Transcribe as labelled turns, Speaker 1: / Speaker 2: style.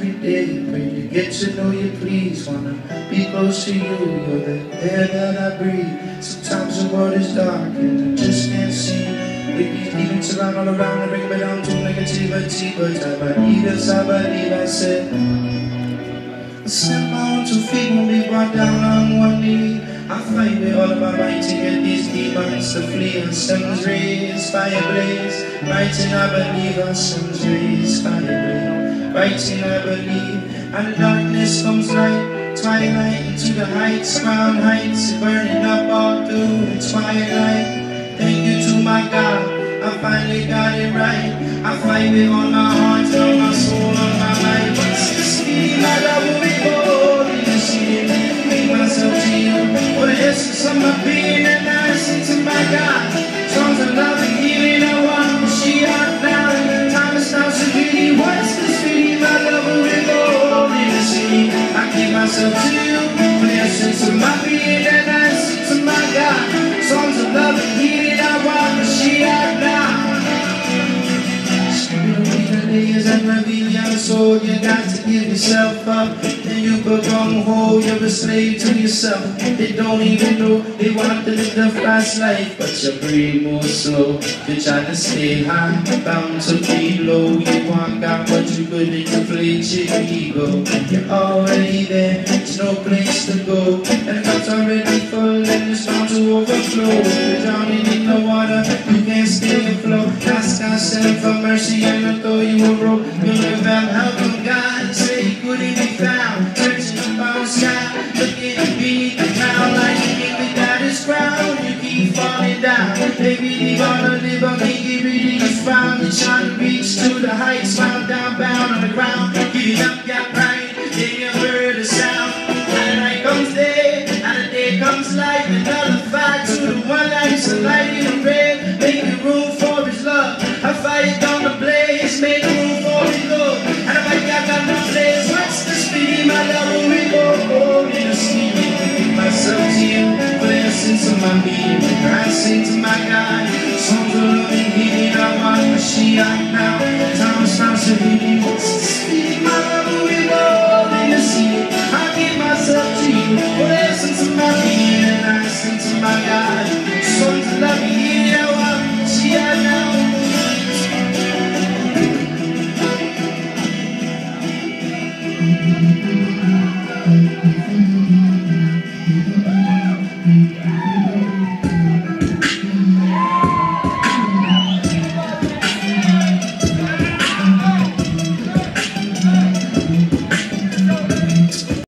Speaker 1: every day. Pray to get to know you, please. Wanna be close to you. You're the air that I breathe. Sometimes the world is dark and I just can't see. These demons surround all around and bring me down to negativity. But I believe I said I stand my own 2 feet, won't be brought down on one knee. I fight with all of my might to get these demons to flee. Our sun's rays, fire blaze. Writing I believe, our sun's rays, fire blaze. Writing I believe, and the darkness comes light. Twilight into the heights, crown heights, burning up all through the twilight. Thank you to my God, I finally got it right. I fight with all my heart, all my soul, all my might. What's this feeling? I love when we go in the sea. Make myself to you, for the essence of my being, and I sing to my God. Songs of love and healing, I want to see out now. Time is now so beauty. What's this feeling? I love when we go in the sea. I give myself to you, for the essence of my being, and I sing to my God. Songs of love and healing, I want to see out now. And reveal your soul, you got to give yourself up. Then you become whole, you're a slave to yourself. They don't even know they want to live the fast life, but you breathe more slow. You try to stay high, bound to be low. You want God, but you couldn't inflate your ego. You're already there, there's no place to go. And the cup's already full and it's bound to overflow. You're drowning in the water, you can't stay afloat. Ask God for mercy and I'll throw you a rope. You'll live out help from God, say he couldn't be found. Searching up on the sky, looking beneath the cloud. Like a king without his crown, you keep falling down. Baby, leave all the live, I can't get rid of your frown. You're trying to reach to the heights, smile down, bound on the ground. Giving up your pride, then you heard a sound. And the night comes day, and the day comes light. Another fight to the one life's a light in the red. Making room for his love, I fight on the blaze. Make room for his love, and I might got no place. What's the speed, my love, when we go in the sea? Give myself to you, for the essence of my being. I sing to my God, songs of love and healing. I want to see out now. Time is now so healing. What's the speed, my love, when we go in the sea? I give myself to you, for the essence of my being. And I sing to my God, songs of love and healing. I want to see out now.
Speaker 2: Thank you.